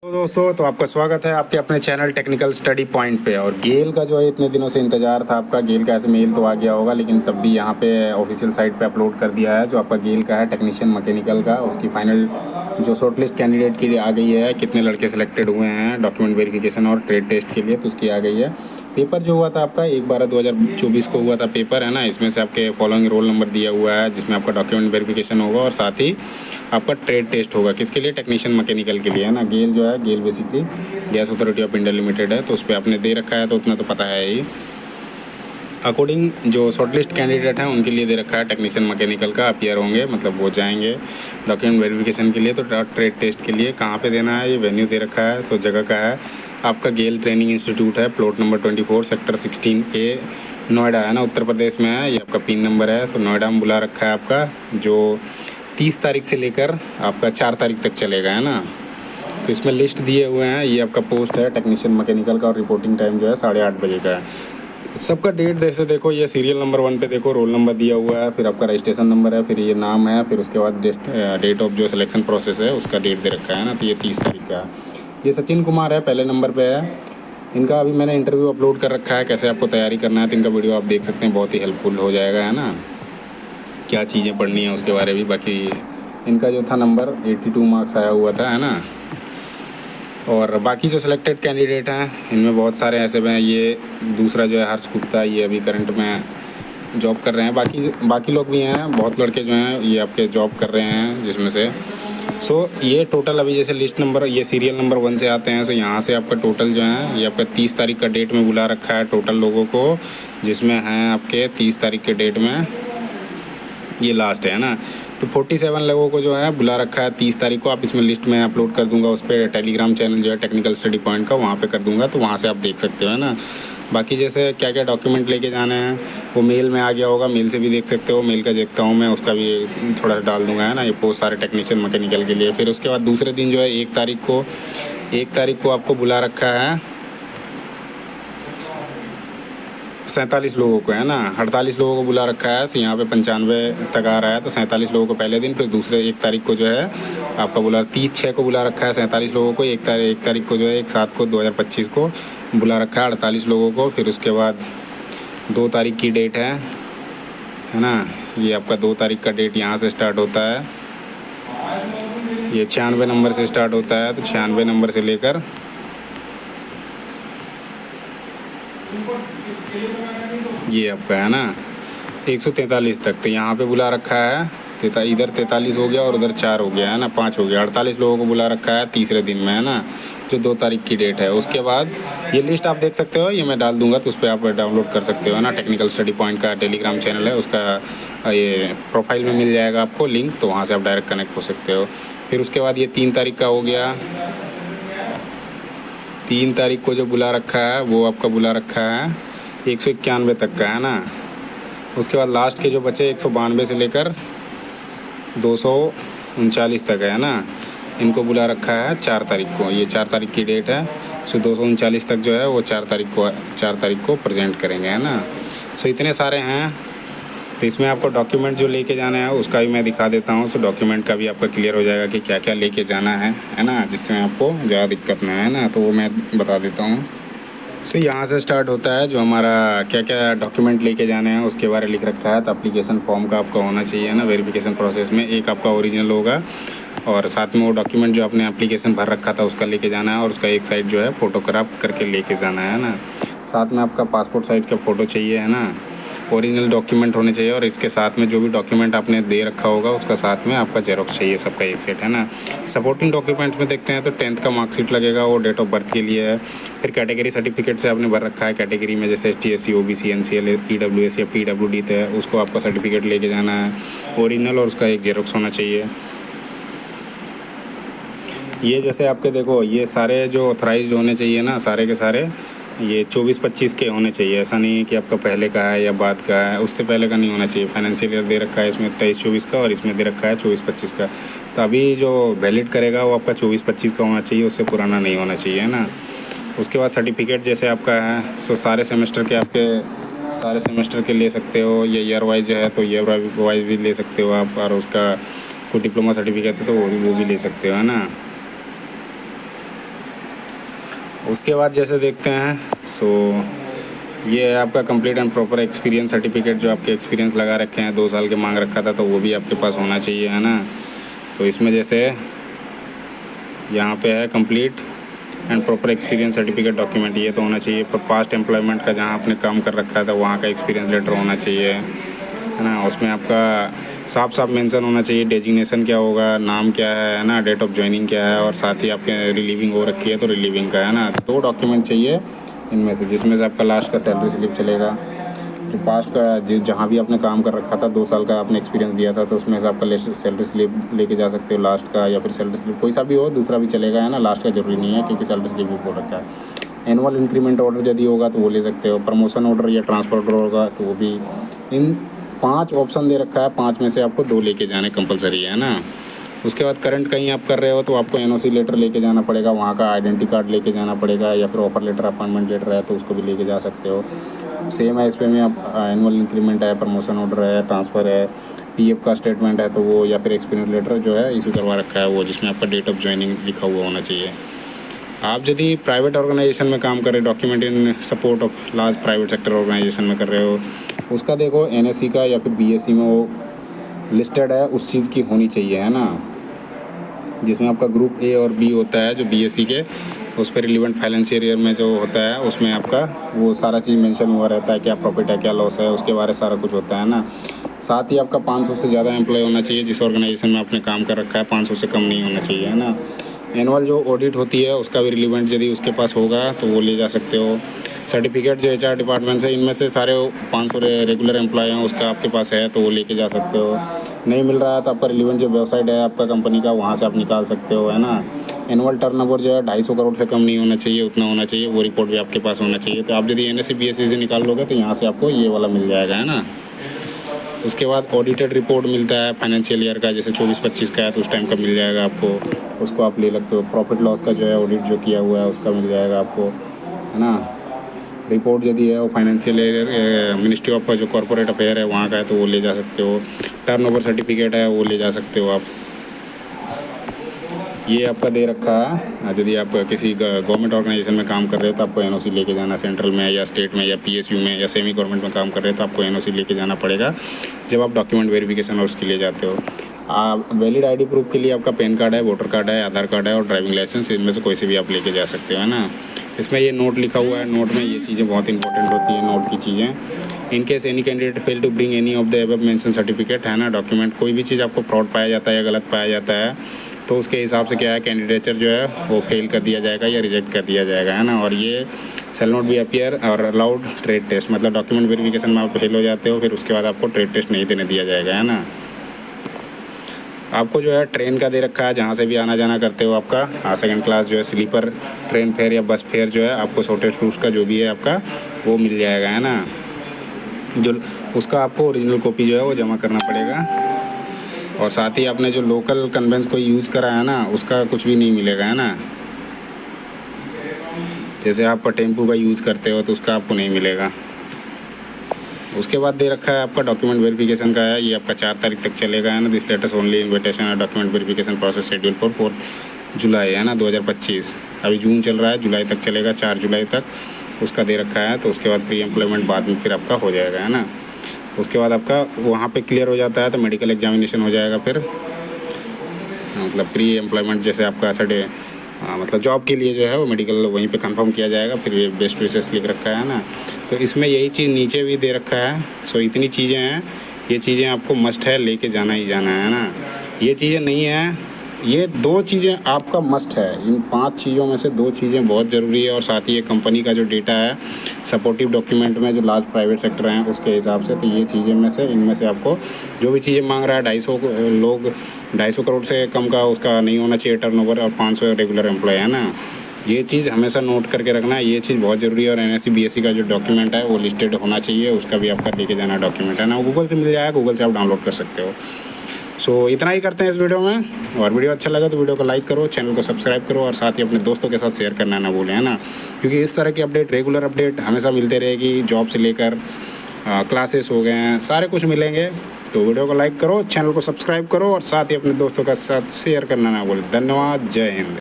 तो दोस्तों, तो आपका स्वागत है आपके अपने चैनल टेक्निकल स्टडी पॉइंट पे। और गेल का जो है इतने दिनों से इंतज़ार था आपका। गेल का ऐसे मेल तो आ गया होगा, लेकिन तब भी यहाँ पे ऑफिशियल साइट पे अपलोड कर दिया है जो आपका गेल का है टेक्नीशियन मैकेनिकल का। उसकी फाइनल जो शॉर्टलिस्ट कैंडिडेट की आ गई है, कितने लड़के सेलेक्टेड हुए हैं डॉक्यूमेंट वेरिफिकेशन और ट्रेड टेस्ट के लिए, तो उसकी आ गई है। पेपर जो हुआ था आपका 1/12/2024 को हुआ था पेपर, है ना। इसमें से आपके फॉलोइंग रोल नंबर दिया हुआ है, जिसमें आपका डॉक्यूमेंट वेरिफिकेशन होगा और साथ ही आपका ट्रेड टेस्ट होगा। किसके लिए? टेक्नीशियन मैकेनिकल के लिए, है ना। गेल जो है, GAIL basically gas authority of India limited है, तो उस पर आपने दे रखा है, तो उतना तो पता है ही। अकॉर्डिंग जो शॉर्टलिस्ट कैंडिडेट हैं उनके लिए दे रखा है टेक्नीशियन मैकेनिकल का अपीयर होंगे, मतलब वो जाएंगे डॉक्यूमेंट वेरिफिकेशन के लिए। तो ट्रेड टेस्ट के लिए कहाँ पे देना है, ये वेन्यू दे रखा है। तो जगह का है आपका गेल ट्रेनिंग इंस्टीट्यूट है, plot number 24 sector 16A Noida, है ना, उत्तर प्रदेश में है। ये आपका पिन नंबर है। तो नोएडा में बुला रखा है आपका, जो 30 तारीख से लेकर आपका 4 तारीख तक चलेगा, है ना। तो इसमें लिस्ट दिए हुए हैं। ये आपका पोस्ट है टेक्नीशियन मैकेनिकल का और रिपोर्टिंग टाइम जो है 8:30 बजे का है। सबका डेट जैसे देखो, ये सीरियल नंबर 1 पे देखो रोल नंबर दिया हुआ है, फिर आपका रजिस्ट्रेशन नंबर है, फिर ये नाम है, फिर उसके बाद डेट ऑफ जो सिलेक्शन प्रोसेस है उसका डेट दे रखा है ना। तो ये 30 तारीख का है। ये सचिन कुमार है, पहले नंबर पे है। इनका अभी मैंने इंटरव्यू अपलोड कर रखा है, कैसे आपको तैयारी करना है, तो इनका वीडियो आप देख सकते हैं, बहुत ही हेल्पफुल हो जाएगा, है ना। क्या चीज़ें पढ़नी है उसके बारे में। बाकी इनका जो था नंबर 82 मार्क्स आया हुआ था, है ना। और बाकी जो सिलेक्टेड कैंडिडेट हैं इनमें बहुत सारे ऐसे हैं। ये दूसरा जो है हर्ष गुप्ता, ये अभी करंट में जॉब कर रहे हैं। बाकी लोग भी हैं, बहुत लड़के जो हैं ये आपके जॉब कर रहे हैं, जिसमें से ये टोटल अभी जैसे लिस्ट नंबर, ये सीरियल नंबर 1 से आते हैं। यहाँ से आपका टोटल जो है ये आपका 30 तारीख का डेट में बुला रखा है टोटल लोगों को, जिसमें हैं आपके 30 तारीख के डेट में ये लास्ट है ना। तो 47 लोगों को जो है बुला रखा है 30 तारीख को। आप इसमें लिस्ट में अपलोड कर दूंगा, उस पर टेलीग्राम चैनल जो है टेक्निकल स्टडी पॉइंट का, वहाँ पे कर दूंगा, तो वहाँ से आप देख सकते हो, है ना। बाकी जैसे क्या क्या डॉक्यूमेंट लेके जाने हैं वो मेल में आ गया होगा, मेल से भी देख सकते हो। मेल का देखता हूँ मैं, उसका भी थोड़ा सा डाल दूंगा, है ना। ये पोस्ट सारे टेक्नीशियन मैकेनिकल के लिए। फिर उसके बाद दूसरे दिन जो है 1 तारीख को आपको बुला रखा है 47 लोगों को, है ना। 48 लोगों को बुला रखा है, तो यहाँ पे 95 तक आ रहा है। तो 47 लोगों को पहले दिन, फिर दूसरे 1 तारीख को जो है आपका 30/6 को बुला रखा है 47 लोगों को। 1 तारीख को जो है 1/7 को 2025 को बुला रखा है 48 लोगों को। फिर उसके बाद 2 तारीख की डेट है ना। ये आपका 2 तारीख का डेट यहाँ से स्टार्ट होता है। ये 96 नंबर से स्टार्ट होता है। तो 96 नंबर से लेकर ये आपका है ना 143 तक। तो यहाँ पे बुला रखा है इधर 43 हो गया और उधर 4 हो गया, है ना, 5 हो गया। 48 लोगों को बुला रखा है तीसरे दिन में, है ना, जो 2 तारीख की डेट है। उसके बाद ये लिस्ट आप देख सकते हो, ये मैं डाल दूंगा, तो उस पर आप डाउनलोड कर सकते हो, है ना। टेक्निकल स्टडी पॉइंट का टेलीग्राम चैनल है, उसका ये प्रोफाइल में मिल जाएगा आपको लिंक, तो वहाँ से आप डायरेक्ट कनेक्ट हो सकते हो। फिर उसके बाद ये 3 तारीख का हो गया। 3 तारीख को जो बुला रखा है वो आपका बुला रखा है 191 तक का, है ना। उसके बाद लास्ट के जो बचे 192 से लेकर 239 तक है ना, इनको बुला रखा है 4 तारीख को। ये 4 तारीख की डेट है। 239 तक जो है वो 4 तारीख को प्रेजेंट करेंगे, है ना। इतने सारे हैं। तो इसमें आपको डॉक्यूमेंट जो लेके जाना है उसका भी मैं दिखा देता हूँ। डॉक्यूमेंट का भी आपका क्लियर हो जाएगा कि क्या क्या लेके जाना है ना, जिससे आपको ज़्यादा दिक्कत ना है ना, तो वो मैं बता देता हूँ। यहाँ से स्टार्ट होता है जो हमारा क्या क्या डॉक्यूमेंट लेके जाने हैं उसके बारे में लिख रखा है। तो एप्लीकेशन फॉर्म का आपका होना चाहिए ना, वेरिफिकेशन प्रोसेस में एक आपका ओरिजिनल होगा, और साथ में वो डॉक्यूमेंट जो आपने एप्लीकेशन भर रखा था उसका लेके जाना है, और उसका एक साइड जो है फ़ोटोग्राफ करके लेके जाना है ना। साथ में आपका पासपोर्ट साइज़ का फ़ोटो चाहिए, है ना, ओरिजिनल डॉक्यूमेंट होने चाहिए। और इसके साथ में जो भी डॉक्यूमेंट आपने दे रखा होगा उसका साथ में आपका जेरोक्स चाहिए, सबका एक सेट, है ना। सपोर्टिंग डॉक्यूमेंट्स में देखते हैं तो 10th का मार्कशीट लगेगा, वो डेट ऑफ बर्थ के लिए है। फिर कैटेगरी सर्टिफिकेट से आपने भर रखा है कैटेगरी में, जैसे ST/SC OBC NCL EWS या PWD तो है, उसको आपका सर्टिफिकेट लेके जाना है ओरिजिनल, और उसका एक जेरोक्स होना चाहिए। ये जैसे आपके देखो ये सारे जो ऑथराइज्ड होने चाहिए ना, सारे के सारे ये 24-25 के होने चाहिए। ऐसा नहीं है कि आपका पहले का है या बाद का है, उससे पहले का नहीं होना चाहिए। फाइनेंशियल ईयर दे रखा है इसमें 23-24 का, और इसमें दे रखा है 24-25 का। तो अभी जो वैलिड करेगा वो आपका 24-25 का होना चाहिए, उससे पुराना नहीं होना चाहिए, है ना। उसके बाद सर्टिफिकेट जैसे आपका है सारे सेमेस्टर के ले सकते हो। ये ईयर वाइज है तो ईयर वाइज भी ले सकते हो आप, और उसका कोई डिप्लोमा सर्टिफिकेट है तो वो भी ले सकते हो, है ना। उसके बाद जैसे देखते हैं सो ये है आपका complete and proper experience certificate, जो आपके एक्सपीरियंस लगा रखे हैं 2 साल के मांग रखा था, तो वो भी आपके पास होना चाहिए, है ना। तो इसमें जैसे यहाँ पे है complete and proper experience certificate document, ये तो होना चाहिए। पर पास्ट एम्प्लॉयमेंट का जहाँ आपने काम कर रखा था वहाँ का एक्सपीरियंस लेटर होना चाहिए, है ना। उसमें आपका साफ साफ मेंशन होना चाहिए डेजिग्नेशन क्या होगा, नाम क्या है ना, डेट ऑफ ज्वाइनिंग क्या है, और साथ ही आपके रिलीविंग हो रखी है तो रिलीविंग का, है ना। 2 डॉक्यूमेंट चाहिए इनमें से, जिसमें से आपका लास्ट का सैलरी स्लिप चलेगा, जो पास्ट का जहाँ भी आपने काम कर रखा था 2 साल का आपने एक्सपीरियंस दिया था, तो उसमें से आपका सैलरी स्लिप लेके जा सकते हो लास्ट का, या फिर सैलरी स्लिप कोई सा भी हो, दूसरा भी चलेगा, है ना। लास्ट का ज़रूरी नहीं है क्योंकि सैलरी स्लिप भी बोल रखा है। एनुअल इंक्रीमेंट ऑर्डर यदि होगा तो वो ले सकते हो। प्रमोशन ऑर्डर या ट्रांसफर ऑर्डर होगा तो वो भी। इन 5 ऑप्शन दे रखा है, 5 में से आपको 2 लेके जाने कंपलसरी है ना। उसके बाद करंट कहीं आप कर रहे हो तो आपको एनओसी लेटर लेके जाना पड़ेगा, वहाँ का आइडेंटिटी कार्ड लेके जाना पड़ेगा, या फिर ऑफर लेटर अपॉइंटमेंट लेटर है तो उसको भी लेके जा सकते हो। सेम है इस पे में, आप एनुअल इंक्रीमेंट है, प्रमोशन ऑर्डर है, ट्रांसफ़र है, पीएफ का स्टेटमेंट है तो वो, या फिर एक्सपीरियंस लेटर जो है इशू करवा रखा है वो, जिसमें आपका डेट ऑफ ज्वाइनिंग लिखा हुआ होना चाहिए। आप यदि प्राइवेट ऑर्गेनाइजेशन में काम कर रहे हो, document in support of large private sector organisation में कर रहे हो, उसका देखो एनएससी का या फिर बीएससी में वो लिस्टेड है, उस चीज़ की होनी चाहिए, है ना। जिसमें आपका ग्रुप ए और बी होता है जो बीएससी के, उस पर रिलीवेंट फाइनेंशियल ईयर में जो होता है उसमें आपका वो सारा चीज़ मेंशन हुआ रहता है, क्या प्रॉफिट है क्या लॉस है, उसके बारे में सारा कुछ होता है ना। साथ ही आपका 500 से ज़्यादा एम्प्लॉय होना चाहिए जिस ऑर्गेनाइजेशन में आपने काम कर रखा है, 500 से कम नहीं होना चाहिए, है ना। एनुअल जो ऑडिट होती है उसका भी रिलीवेंट यदि उसके पास होगा तो वो ले जा सकते हो। सर्टिफिकेट जो एचआर डिपार्टमेंट से, इनमें से सारे 500 रेगुलर एम्प्लॉय हैं उसका आपके पास है तो वो लेके जा सकते हो। नहीं मिल रहा है तो आपका रिलीवेंट जो वेबसाइट है आपका कंपनी का, वहाँ से आप निकाल सकते हो, है ना। एनुअल टर्नओवर जो है 250 करोड़ से कम नहीं होना चाहिए, उतना होना चाहिए, वो रिपोर्ट भी आपके पास होना चाहिए। तो आप यदि एनएससी बीएससी से निकाल लोगे तो यहाँ से आपको ये वाला मिल जाएगा, है ना। उसके बाद ऑडिटेड रिपोर्ट मिलता है फाइनेंशियल ईयर का, जैसे 24-25 का है तो उस टाइम का मिल जाएगा आपको, उसको आप ले लगते हो। प्रॉफिट लॉस का जो है ऑडिट जो किया हुआ है उसका मिल जाएगा आपको, है ना। रिपोर्ट यदि है वो फाइनेंशियल ईयर मिनिस्ट्री ऑफ जो कॉर्पोरेट अफेयर है वहाँ का है तो वो ले जा सकते हो। टर्नओवर सर्टिफिकेट है वो ले जा सकते हो आप। ये आपका दे रखा है, यदि आप किसी गवर्नमेंट ऑर्गेनाइजेशन में काम कर रहे हो तो आपको एनओसी लेके जाना, सेंट्रल में या स्टेट में या पीएसयू में या सेमी गवर्नमेंट में काम कर रहे हो तो आपको एनओसी लेके जाना पड़ेगा जब आप डॉक्यूमेंट वेरिफिकेशन और उसके लिए जाते हो। वैलिड आईडी प्रूफ के लिए आपका पैन कार्ड है, वोटर कार्ड है, आधार कार्ड है और ड्राइविंग लाइसेंस, इनमें से कोई से भी आप लेके जा सकते हो, है ना। इसमें ये नोट लिखा हुआ है, नोट में ये चीज़ें बहुत इंपॉर्टेंट होती हैं, नोट की चीज़ें। In case any candidate fail to bring any of the above mention certificate, है ना, डॉक्यूमेंट, कोई भी चीज़ आपको फ्रॉड पाया जाता है या गलत पाया जाता है तो उसके हिसाब से क्या है, कैंडिडेचर जो है वो फेल कर दिया जाएगा या रिजेक्ट कर दिया जाएगा, है ना। और ये सेल नॉट बी अपीयर और अलाउड ट्रेड टेस्ट, मतलब डॉक्यूमेंट वेरिफिकेशन में आप फेल हो जाते हो फिर उसके बाद आपको ट्रेड टेस्ट नहीं देने दिया जाएगा, है ना। आपको जो है ट्रेन का दे रखा है, जहाँ से भी आना जाना करते हो आपका सेकंड क्लास जो है स्लीपर ट्रेन फेयर या बस फेयर जो है आपको शॉर्टेज रूट्स का जो भी है आपका वो मिल जाएगा, है ना। जो उसका आपको ओरिजिनल कॉपी जो है वो जमा करना पड़ेगा, और साथ ही आपने जो लोकल कन्वेंस को यूज़ करा है ना उसका कुछ भी नहीं मिलेगा, है ना। जैसे आप टेम्पू का यूज़ करते हो तो उसका आपको नहीं मिलेगा। उसके बाद दे रखा है आपका डॉक्यूमेंट वेरिफिकेशन का है, ये आपका 4 तारीख तक चलेगा, है ना। दिस लेटर्स ओनली इन्विटेशन और document verification process schedule for 4 जुलाई, है ना, 2025। अभी जून चल रहा है, जुलाई तक चलेगा, 4 जुलाई तक उसका दे रखा है। तो उसके बाद प्री एम्प्लॉयमेंट बाद में फिर आपका हो जाएगा, है ना। उसके बाद आपका वहाँ पे क्लियर हो जाता है तो मेडिकल एग्जामिनेशन हो जाएगा फिर, मतलब प्री एम्प्लॉयमेंट जैसे आपका सडे मतलब जॉब के लिए जो है वो मेडिकल वहीं पे कंफर्म किया जाएगा, फिर ये बेस्ट विशेस लिख रखा है ना। तो इसमें यही चीज़ नीचे भी दे रखा है। सो इतनी चीज़ें हैं, ये चीज़ें आपको मस्ट है, लेके जाना ही जाना है ना। ये चीज़ें नहीं है, ये 2 चीज़ें आपका मस्ट है। इन 5 चीज़ों में से 2 चीज़ें बहुत ज़रूरी है, और साथ ही ये कंपनी का जो डेटा है सपोर्टिव डॉक्यूमेंट में जो लार्ज प्राइवेट सेक्टर हैं उसके हिसाब से, तो ये चीज़ें में से इनमें से आपको जो भी चीज़ें मांग रहा है 250 करोड़ से कम का उसका नहीं होना चाहिए टर्नओवर, और 500 रेगुलर एम्प्लॉय, है ना। ये चीज़ हमेशा नोट करके रखना है, ये चीज़ बहुत ज़रूरी है। और एनएससी बीएससी का जो डॉक्यूमेंट है वो लिस्टेड होना चाहिए, उसका भी आपका लेके जाना डॉक्यूमेंट, है ना। गूगल से मिल जाएगा, गूगल से आप डाउनलोड कर सकते हो। सो इतना ही करते हैं इस वीडियो में, और वीडियो अच्छा लगा तो वीडियो को लाइक करो, चैनल को सब्सक्राइब करो, और साथ ही अपने दोस्तों के साथ शेयर करना ना भूलें, है ना। क्योंकि इस तरह की अपडेट, रेगुलर अपडेट हमेशा मिलते रहेगी, जॉब से लेकर क्लासेस हो गए हैं, सारे कुछ मिलेंगे। तो वीडियो को लाइक करो, चैनल को सब्सक्राइब करो, और साथ ही अपने दोस्तों के साथ शेयर करना ना भूलें। धन्यवाद, जय हिंद।